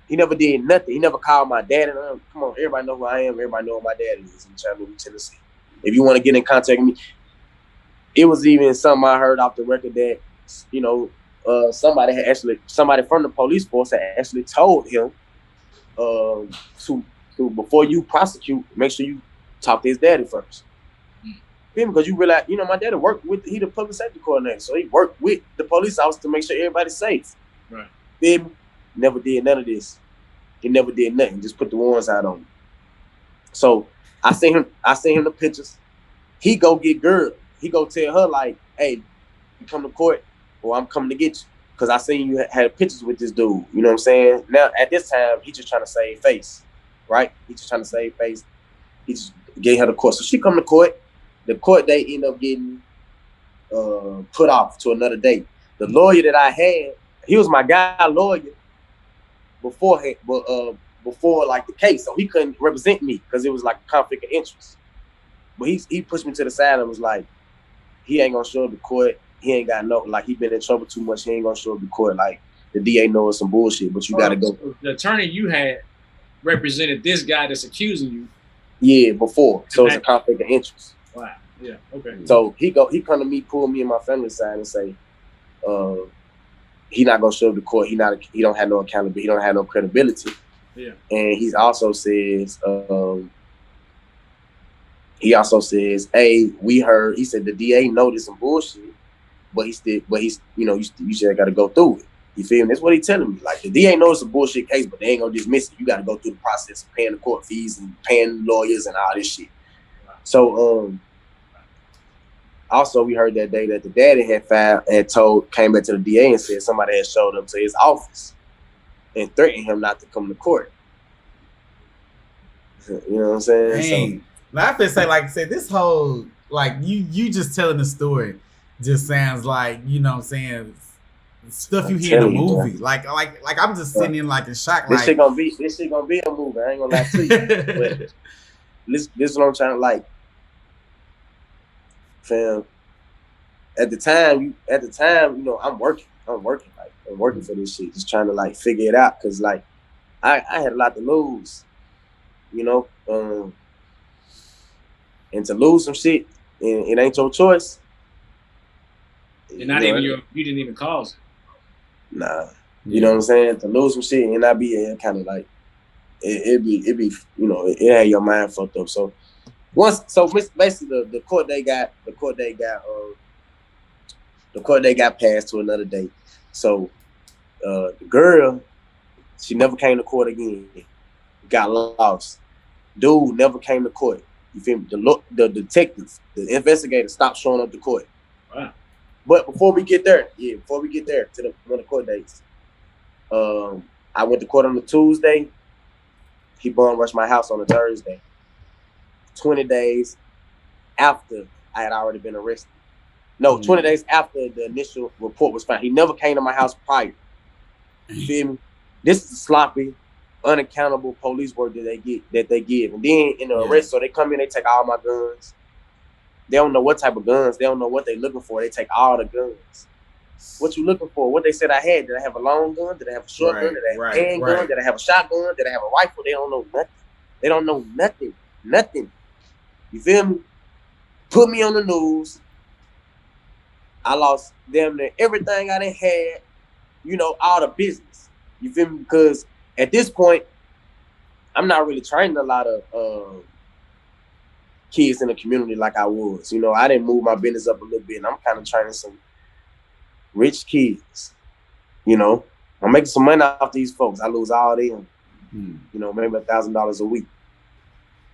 He never did nothing. He never called my dad. And come on, everybody know who I am. Everybody know who my dad is in Chattanooga, Tennessee. If you want to get in contact with me, it was even something I heard off the record that, you know, somebody from the police force had actually told him to before you prosecute, make sure you talk to his daddy first. Because you realize, my daddy worked with he the public safety coordinator, so he worked with the police officer to make sure everybody's safe. Right. Feel me? Never did none of this. He never did nothing. Just put the warrants out on me. So I seen him the pictures. He go get girl. He go tell her like, hey, you come to court or I'm coming to get you. Cause I seen you had pictures with this dude. You know what I'm saying? Now at this time, he just trying to save face. Right? He just trying to save face. He just gave her the court. So she come to court. The court date end up getting put off to another date. The lawyer that I had, he was my guy lawyer beforehand, before like the case, so he couldn't represent me because it was like a conflict of interest. But he pushed me to the side and was like, he ain't gonna show up to court. He ain't got no, like, he been in trouble too much. He ain't gonna show up to court. Like, the DA knows some bullshit, but you gotta go. The attorney you had represented this guy that's accusing you. Yeah, before. So it's a conflict of interest. Wow. Yeah. Okay. So he come to me, pull me and my family aside and say, he not gonna show up to court. He don't have no accountability. He don't have no credibility. Yeah. And he also says, hey, we heard. He said the DA noticed some bullshit, but you still got to go through it. You feel me? That's what he telling me. Like, the DA knows it's a bullshit case, but they ain't gonna dismiss it. You got to go through the process of paying the court fees and paying lawyers and all this shit. So, also we heard that day that the daddy came back to the DA and said somebody had showed up to his office and threatened him not to come to court. You know what I'm saying? Dang. I feel say, like I said, this whole, like, you just telling the story just sounds like, you know what I'm saying, stuff you hear in a movie. Man. Like I'm just sitting in like in shock. This shit gonna be a movie. I ain't gonna lie to you. But this is what I'm trying to, like, fam. At the time, I'm working for this shit, just trying to like figure it out. Cause like I had a lot to lose, and to lose some shit, and it ain't your choice. And not even you didn't even cause it. Nah, you know what I'm saying? To lose some shit and not be kind of like it be it had your mind fucked up. So basically the court date got passed to another date. So the girl, she never came to court again. Got lost. Dude never came to court. You feel me? The detectives, the investigators stopped showing up to court. Wow. But before we get there to one of the court dates, I went to court on a Tuesday. He bum rushed my house on a Thursday. 20 days after I had already been arrested. No, 20 days after the initial report was found. He never came to my house prior. You feel me? This is sloppy, unaccountable police work that they give. And then in the arrest, so they come in, they take all my guns. They don't know what type of guns. They don't know what they looking for. They take all the guns. What you looking for? What they said I had. Did I have a long gun? Did I have a short gun? Did I have a handgun? Did I have a shotgun? Did I have a rifle? They don't know nothing. They don't know nothing. Nothing. You feel me? Put me on the news. I lost damn near everything I done had. All the business. You feel me? Because at this point, I'm not really training a lot of kids in the community like I was. I didn't move my business up a little bit, and I'm kind of training some rich kids. I'm making some money off these folks. I lose all them. Maybe $1,000 a week.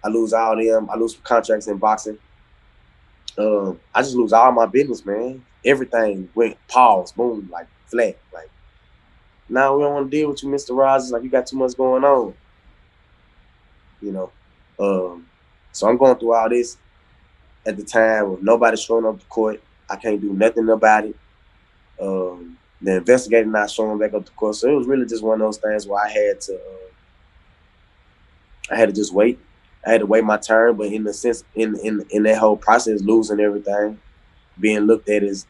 I lose all them. I lose contracts in boxing. I just lose all my business, man. Everything went pause, boom, like flat. Like, now we don't want to deal with you, Mr. Rogers. Like, you got too much going on. So I'm going through all this at the time with nobody showing up to court. I can't do nothing about it. The investigator not showing back up to court. So it was really just one of those things where I had to just wait. I had to wait my turn, but in the sense, in that whole process, losing everything, being looked at as,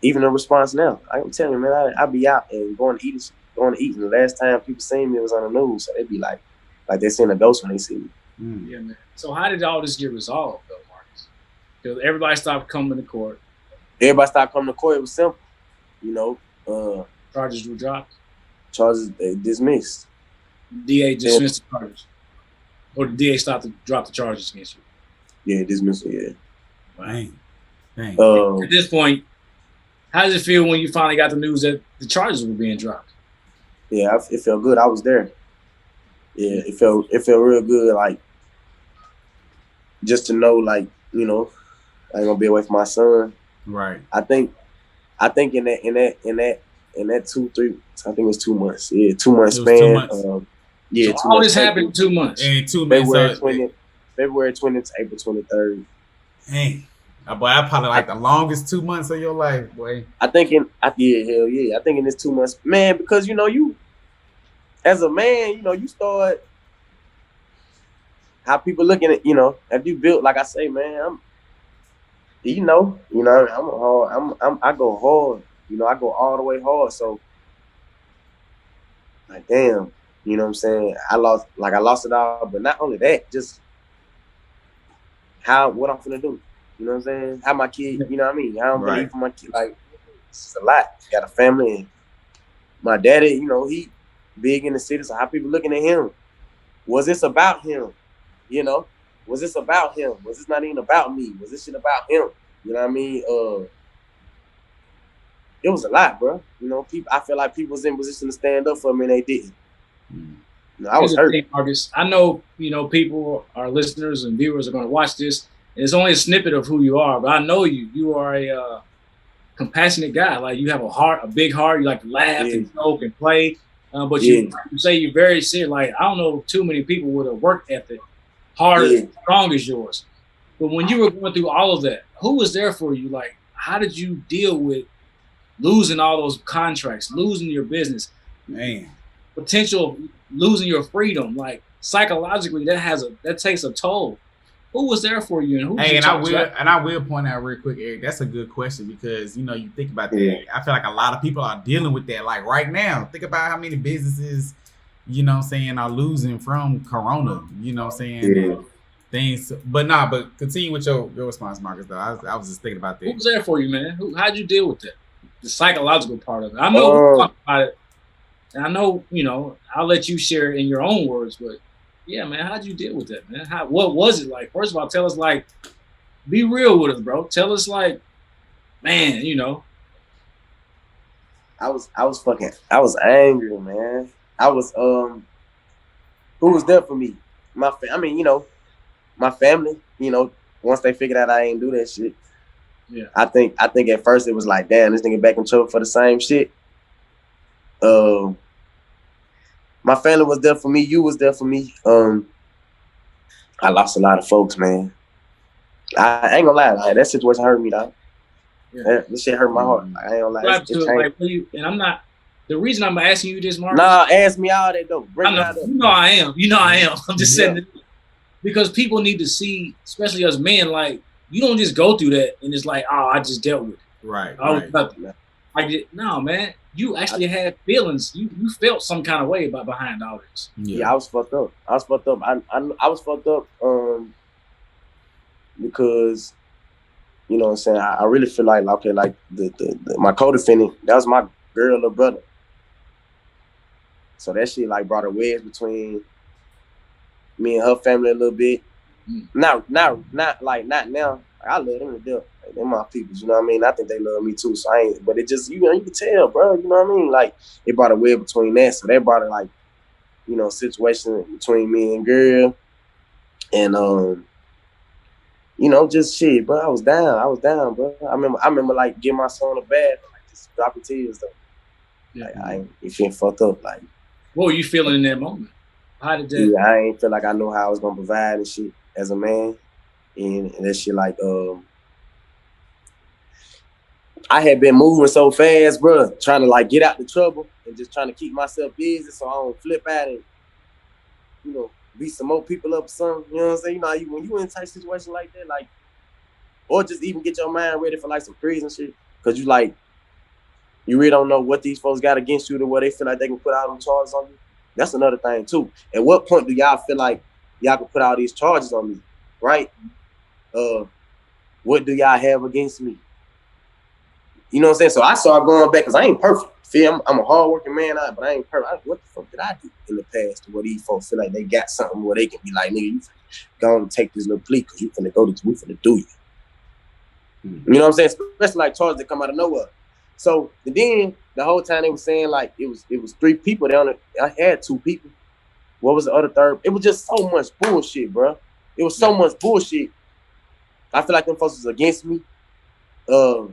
even a response now. I'm telling you, man, I be out and going to eat. And the last time people seen me was on the news, so they'd be like they seen a ghost when they see me. Yeah, man. So how did all this get resolved, though, Marcus? Because everybody stopped coming to court. It was simple, Charges were dropped. Charges dismissed. DA dismissed the charges. Or the DA stopped to drop the charges against you. Yeah, dismissal, yeah. Dang. At this point, how does it feel when you finally got the news that the charges were being dropped? Yeah, it felt good. I was there. Yeah, it felt real good. Like, just to know, like, you know, I ain't gonna be away from my son. Right. I think in that 2-3, I think it was 2 months. Yeah, 2 months span. 2 months. Yeah, so all this happened in 2 months. And 2 months. February 20th to April 23rd. Dang. Boy, that probably like the longest 2 months of your life, boy. I think in this 2 months, man, because you as a man, you start how people looking at, if you built, like I say, man, I go hard, I go all the way hard. So like, damn, you know what I'm saying? I lost it all, but not only that, just what I'm finna do. You know what I'm saying? How my kid, you know what I mean? I don't believe for my kid. Like, it's a lot. Got a family. And my daddy, he big in the city. So how people looking at him? Was this about him? Was this about him? Was this not even about me? Was this shit about him? You know what I mean? It was a lot, bro. People. I feel like people was in position to stand up for me and they didn't. I was hurt. Marcus, I know, people, our listeners and viewers are going to watch this. It's only a snippet of who you are, but I know you. You are a compassionate guy. Like, you have a big heart. You like to laugh and joke and play. But you say you're very serious. Like, I don't know too many people with a work ethic hard and strong as yours. But when you were going through all of that, who was there for you? Like, how did you deal with losing all those contracts, losing your business, potential losing your freedom? Like, psychologically, that takes a toll. Who was there for you? And I will point out real quick, Eric, that's a good question because, you think about that. Yeah. I feel like a lot of people are dealing with that. Like right now, think about how many businesses, are losing from Corona, things. But continue with your response, Marcus, though. I was just thinking about that. Who was there for you, man? How'd you deal with that? The psychological part of it. I know we talk about it. And I know, I'll let you share in your own words, but yeah, man, how'd you deal with that, man? What was it like? First of all, tell us, like, be real with us, bro. Tell us, like, man, I was angry, man. Who was there for me? My family, once they figured out I ain't do that shit. Yeah. I think at first it was like, damn, this nigga back in trouble for the same shit. My family was there for me. You was there for me. I lost a lot of folks, man. I ain't gonna lie. Like, that situation hurt me, dog. Yeah. This shit hurt my heart. I ain't gonna lie. And I'm not. The reason I'm asking you this, Mark. Nah, ask me all that though. I am. I am. I'm just saying because people need to see, especially us men, like, you don't just go through that and it's like, oh, I just dealt with it. Right. No, man. You actually had feelings. You felt some kind of way behind all this. Yeah, I was fucked up. I was fucked up because, you know what I'm saying, I really feel like, okay, like my co-defendant, that was my girl, little brother. So that shit like brought a wedge between me and her family a little bit. Not now. I love them to death. Like, they're my people, you know what I mean? I think they love me too. So I ain't, but it just, you can tell, bro, you know what I mean? Like, it brought a wedge between that. So that brought a, like, situation between me and girl. And just shit, bro. I was down, bro. I remember like getting my son a bath, like just dropping tears though. Yeah. Like, you feel fucked up. Like, what were you feeling in that moment? How did that? Yeah, I ain't feel like I knew how I was gonna provide and shit as a man, and that shit like I had been moving so fast, bro, trying to like get out the trouble and just trying to keep myself busy so I don't flip out and beat some more people up or something. You know what I'm saying? When you in a tight situation like that, like, or just even get your mind ready for like some prison shit, because you really don't know what these folks got against you to where they feel like they can put out them charges on you. That's another thing too. At what point do y'all feel like y'all can put all these charges on me, right? What do y'all have against me? You know what I'm saying? So I started going back because I ain't perfect. Feel I'm a hardworking man, but I ain't perfect. What the fuck did I do in the past to where these folks feel like they got something where they can be like, nigga, you go and take this little plea because we finna do you. You know what I'm saying? Especially like charges that come out of nowhere. So then the whole time they were saying like it was 3 people down there. I had 2 people. What was the other third? It was just so much bullshit, bro. It was so much bullshit. I feel like them folks was against me. I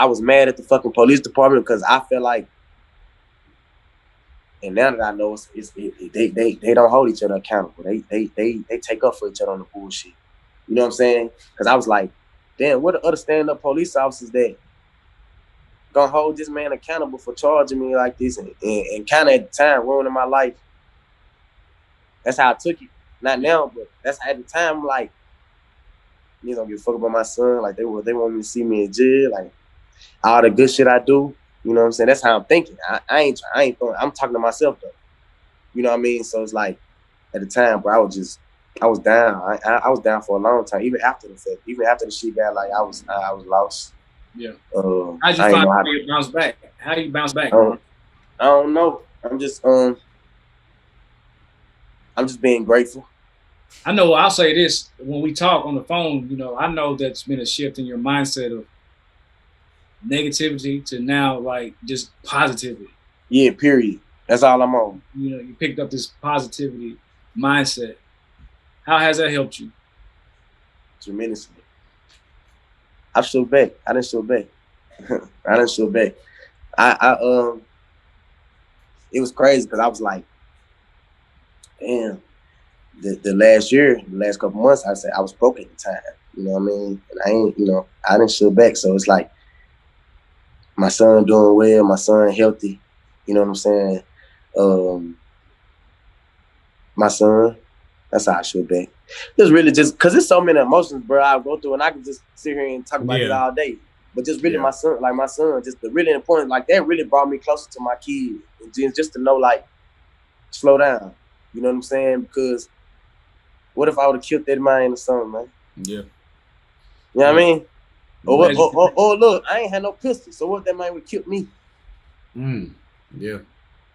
was mad at the fucking police department because I feel like, and now that I know they don't hold each other accountable. They take up for each other on the bullshit. You know what I'm saying? Because I was like, damn, what the other stand-up police officers that gonna hold this man accountable for charging me like this and kind of at the time ruining my life. That's how I took it. Not now, but that's at the time, like, you don't give a fuck about my son. Like, they want me to see me in jail. Like, all the good shit I do, you know what I'm saying? That's how I'm thinking. I ain't I'm talking to myself, though. You know what I mean? So it's like, at the time, bro, I was down. I was down for a long time, even after the fact. Even after the shit got, like, I was lost. Yeah. How'd you find how you bounce back? How do you bounce back? I don't know. I'm just being grateful. I know I'll say this. When we talk on the phone, you know, I know that's been a shift in your mindset of negativity to now like just positivity. Yeah, period. That's all I'm on. You know, you picked up this positivity mindset. How has that helped you? Tremendously. I show back. I didn't show back. It was crazy because I was like, damn, the last couple months, I said I was broke at the time. You know what I mean? And I didn't show back. So it's like my son doing well, my son healthy. You know what I'm saying? My son, that's how I show back. It's really just because there's so many emotions, bro, I go through, and I can just sit here and talk about it all day. But just really my son, just the really important, like that really brought me closer to my kids. And just to know, like, slow down. You know what I'm saying? Because what if I would have killed that man or something, man? Yeah. You know what I mean? Or look, I ain't had no pistol, so what if that man would have killed me? Yeah.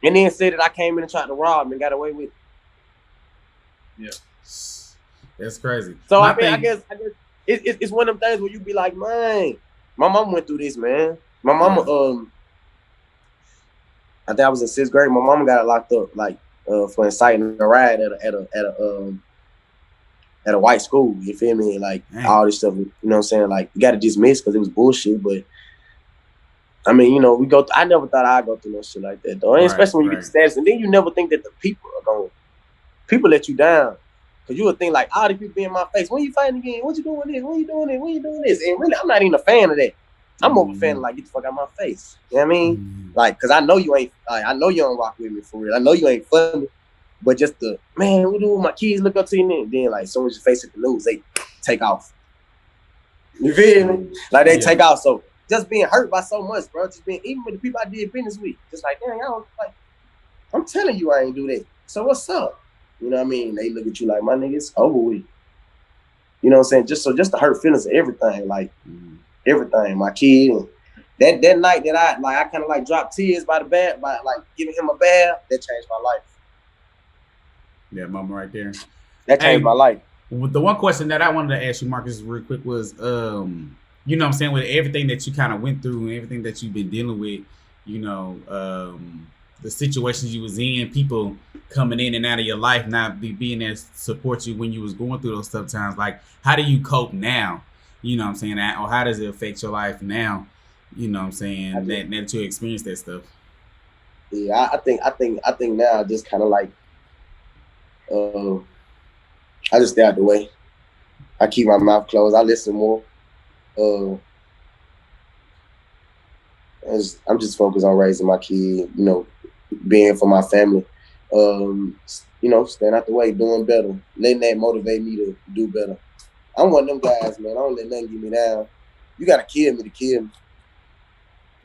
And then said that I came in and tried to rob him and got away with it. Yeah. That's crazy. So I guess it's one of them things where you be like, man, my mom went through this, man. My mama, I think I was in 6th grade. My mama got locked up, like, for inciting a riot at a white school. You feel me? Like, all this stuff. You know what I'm saying? Like, you got to dismiss because it was bullshit. But I mean, you know, I never thought I'd go through no shit like that, though. And especially when you get the status, and then you never think that the people are people let you down. Because you would think, like, all the people be in my face. When you fighting again? What you doing this? When you doing this? When you doing this? And really, I'm not even a fan of that. I'm more of a fan of, like, get the fuck out of my face. You know what I mean? Like, because I know you ain't, I know you don't rock with me for real. I know you ain't funny. But just the, man, what do my kids look up to you? And then, like, as soon as you face it the news, they take off. You feel me? Like, they take off. So, just being hurt by so much, bro. Just being, even with the people I did business with. Just like, dang, I'm telling you I ain't do that. So, what's up? You know what I mean? They look at you like, my nigga, it's over with. You know what I'm saying? Just the hurt feelings of everything, like everything. My kid, and that night that I kind of like dropped tears by like giving him a bath. That changed my life. Yeah, mama, right there. That changed my life. The one question that I wanted to ask you, Marcus, real quick was, you know what I'm saying, with everything that you kind of went through and everything that you've been dealing with, you know, the situations you was in, people coming in and out of your life, not being there to support you when you was going through those tough times. Like, how do you cope now? You know what I'm saying? Or how does it affect your life now? You know what I'm saying? That you experience that stuff. Yeah, I think now I just kind of like, I just stay out the way. I keep my mouth closed. I listen more. I'm just focused on raising my kid, you know, being for my family, you know, staying out the way, doing better, letting that motivate me to do better. I'm one of them guys, man. I don't let nothing get me down. You got to kill me to kill me.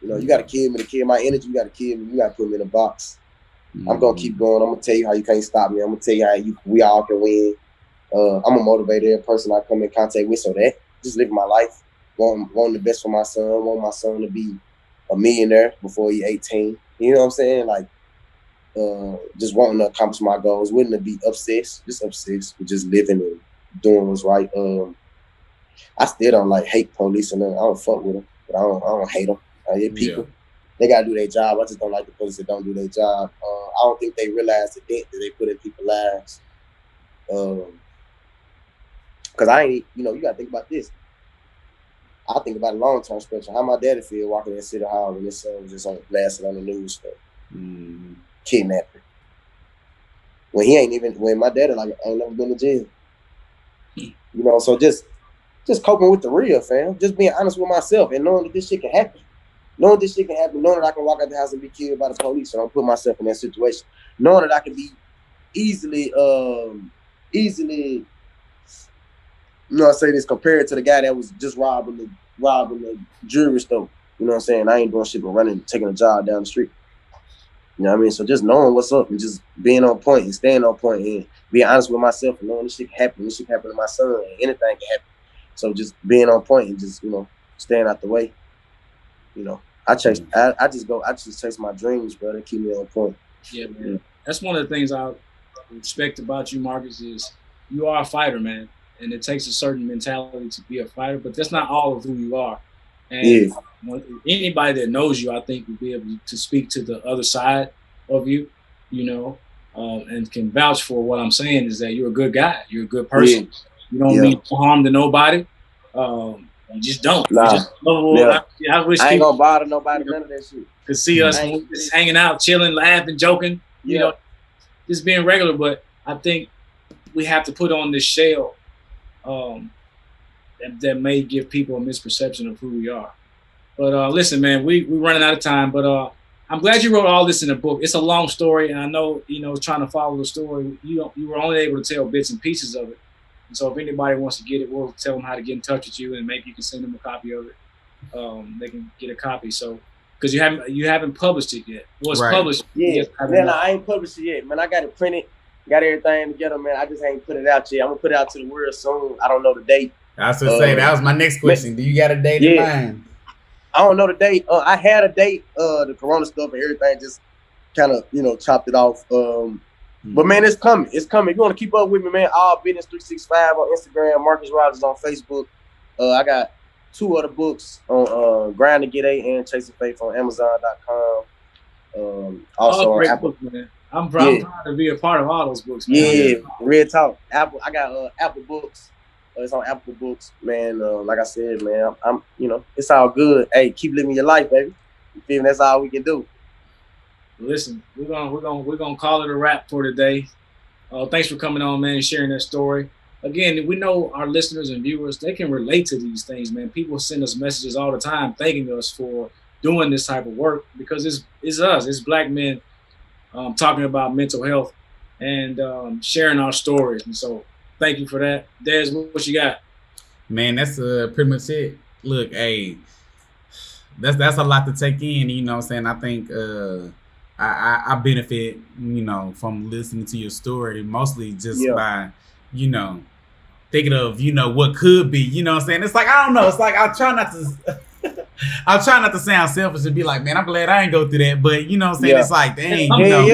You know, you got to kill me to kill my energy. You got to kill me. You got to put me in a box. I'm going to keep going. I'm going to tell you how you can't stop me. I'm going to tell you how we all can win. I'm a motivator, every person I come in contact with, so that just living my life, wanting the best for my son, want my son to be a millionaire before he's 18. You know what I'm saying? Like, just wanting to accomplish my goals, wouldn't be obsessed, just obsessed with just living and doing what's right. I still don't like hate police and I don't fuck with them, but I don't hate them. I hate people. They gotta do their job. I just don't like the police that don't do their job. I don't think they realize the dent that they put in people's lives. Because I ain't, you gotta think about this. I think about a long-term spectrum. How my daddy feel walking in City Hall when his son was just blasted on the news for kidnapping. When my daddy ain't never been to jail. So just coping with the real, fam. Just being honest with myself and knowing that this shit can happen. Knowing that I can walk out the house and be killed by the police, so I don't put myself in that situation. Knowing that I can be easily, I say this compared to the guy that was just robbing the jewelry store. You know what I'm saying? I ain't doing shit but taking a job down the street. You know what I mean? So just knowing what's up and just being on point and staying on point and being honest with myself and knowing this shit can happen. This shit can happen to my son and anything can happen. So just being on point and just, staying out the way. I just chase my dreams, bro. They keep me on point. Yeah, man. That's one of the things I respect about you, Marcus, is you are a fighter, man. And it takes a certain mentality to be a fighter, but that's not all of who you are. And anybody that knows you, I think, will be able to speak to the other side of you, and can vouch for what I'm saying is that you're a good guy. You're a good person. Yeah. You don't mean harm to nobody. You just don't. Nah. I wish I ain't gonna bother nobody, none of that shit. Could see us just hanging out, chilling, laughing, joking, just being regular. But I think we have to put on this shell that may give people a misperception of who we are. But listen, man, we're running out of time. But I'm glad you wrote all this in a book. It's a long story, and I know, trying to follow the story, you were only able to tell bits and pieces of it. And so if anybody wants to get it, we'll tell them how to get in touch with you, and maybe you can send them a copy of it. They can get a copy. So, because you haven't published it yet. Well, it's published. Yeah, man, I ain't published it yet, man. I got it printed, got everything together, man. I just ain't put it out yet. I'm gonna put it out to the world soon. I don't know the date. I was gonna say that was my next question. Do you got a date in mind? I don't know the date. I had a date. The Corona stuff and everything just kind of chopped it off. But man, it's coming. It's coming. If you want to keep up with me, man, All Business 365 on Instagram, Marcus Rogers on Facebook. I got 2 other books on Grind to Get A and Chasing Faith on Amazon.com. Also on Apple. Book, man. I'm proud to be a part of all those books, man. Yeah, real talk. Apple. I got Apple Books. It's on Apple Books, man. Like I said, man, I'm it's all good. Hey, keep living your life, baby. You feel me? That's all we can do. Listen, we're gonna call it a wrap for today. Thanks for coming on, man, and sharing that story. Again, we know our listeners and viewers, they can relate to these things, man. People send us messages all the time thanking us for doing this type of work because it's us, it's Black men talking about mental health and sharing our stories. And so thank you for that. Dez, what you got? Man, that's pretty much it. Look, hey, that's a lot to take in, you know what I'm saying? I think I benefit, from listening to your story, mostly just by, thinking of, what could be, you know what I'm saying? It's like, I don't know. It's like, I'll try not to sound selfish and be like, man, I'm glad I ain't go through that. But you know what I'm saying? It's like, dang, I'm glad.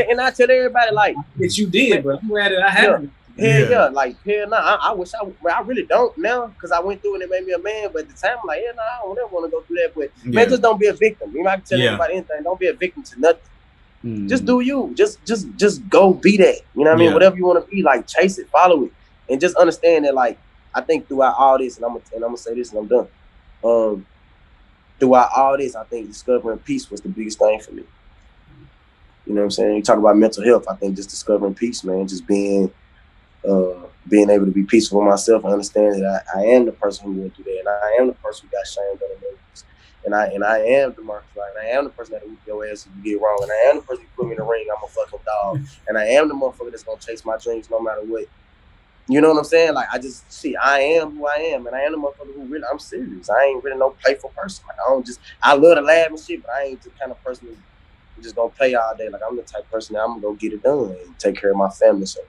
And I tell everybody like that you did, but I'm glad that I haven't. Hell no. I wish I really don't now because I went through it and it made me a man. But at the time, I'm like, I don't ever want to go through that. But man, just don't be a victim. I can tell everybody anything. Don't be a victim to nothing. Just do you. Just go be that. You know what I mean? Whatever you want to be, like chase it, follow it, and just understand that. Like I think throughout all this, and I'm gonna say this, and I'm done. Throughout all this, I think discovering peace was the biggest thing for me. You know what I'm saying? You talk about mental health. I think just discovering peace, man. Just being able to be peaceful with myself and understand that I am the person who went through that, and I am the person who got shamed by the movies, and I am the Marcus Rogers, and I am the person that will whoop your ass if you get wrong, and I am the person who put me in the ring. I'm a fucking dog, and I am the motherfucker that's gonna chase my dreams no matter what. You know what I'm saying? Like I am who I am, and I am the motherfucker who really, I'm serious. I ain't really no playful person. Like I love to laugh and shit, but I ain't the kind of person who just gonna play all day. Like I'm the type of person that I'm gonna go get it done and take care of my family. So,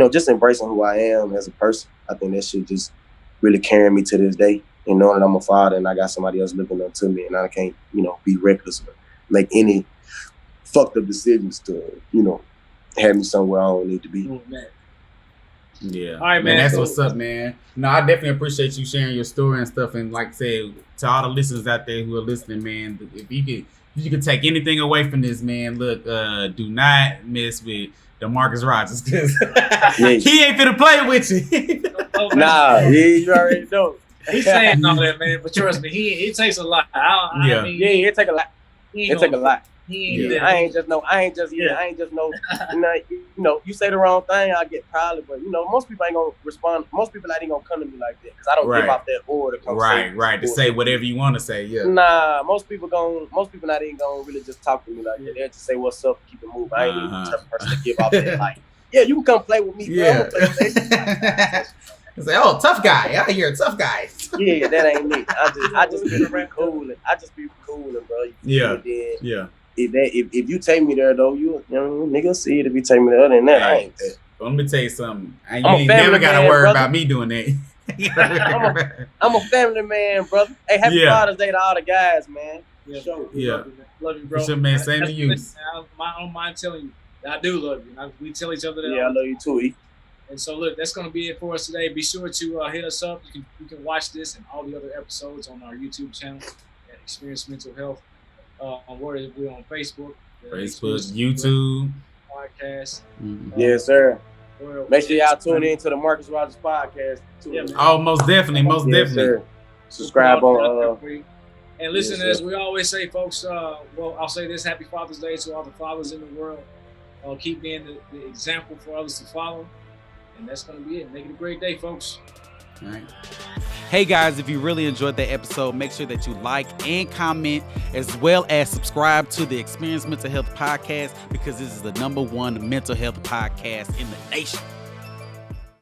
just embracing who I am as a person, I think that shit just really carrying me to this day. And knowing that I'm a father and I got somebody else looking up to me, and I can't, be reckless or make any fucked up decisions to, have me somewhere I don't need to be. Yeah. All right, man. That's what's up, man. No, I definitely appreciate you sharing your story and stuff. And like I said, to all the listeners out there who are listening, man, if you could take anything away from this, man, look, do not mess with DeMarcus Rodgers because he ain't finna play with you. Nah, you already know. He's saying all that, man. But trust me, it takes a lot. I mean, it take a lot. It take a lot. I ain't just know. You know, you say the wrong thing, I get probably, but most people ain't gonna respond. Most people ain't gonna come to me like that because I don't give out that order. Right. To say whatever you want to say. Yeah. Nah, most people not even gonna really just talk to me like that. They'll just say what's up, keep it moving. I ain't even the type of person to give out that like, yeah, you can come play with me. Yeah. Say, oh, tough guy. I hear a tough guy. Yeah, that ain't me. I just be cooling. I just be cooling, bro. Yeah. If you take me there though, you nigga see it. If you take me there, other than that, I ain't there. Let me tell you something. You ain't never gotta worry about me doing that. I'm a family man, brother. Hey, happy Father's Day to all the guys, man. Yeah. Love you, bro. Sure, man. Same to you. I don't mind telling you that I do love you. We tell each other that. Yeah, I love you too, E. And so, look, that's going to be it for us today. Be sure to hit us up. You can watch this and all the other episodes on our YouTube channel at Experience Mental Health. We're on Facebook, YouTube, podcast. Yes, sir. Make sure y'all tune in to the Marcus Rogers podcast too. Yeah, oh, most definitely. Sir. Subscribe on. And listen, as we always say, folks. Well, I'll say this: Happy Father's Day to all the fathers in the world. Keep being the example for others to follow. And that's going to be it. Make it a great day, folks. All right. Hey, guys, if you really enjoyed that episode, make sure that you like and comment, as well as subscribe to the Experience Mental Health Podcast, because this is the #1 mental health podcast in the nation.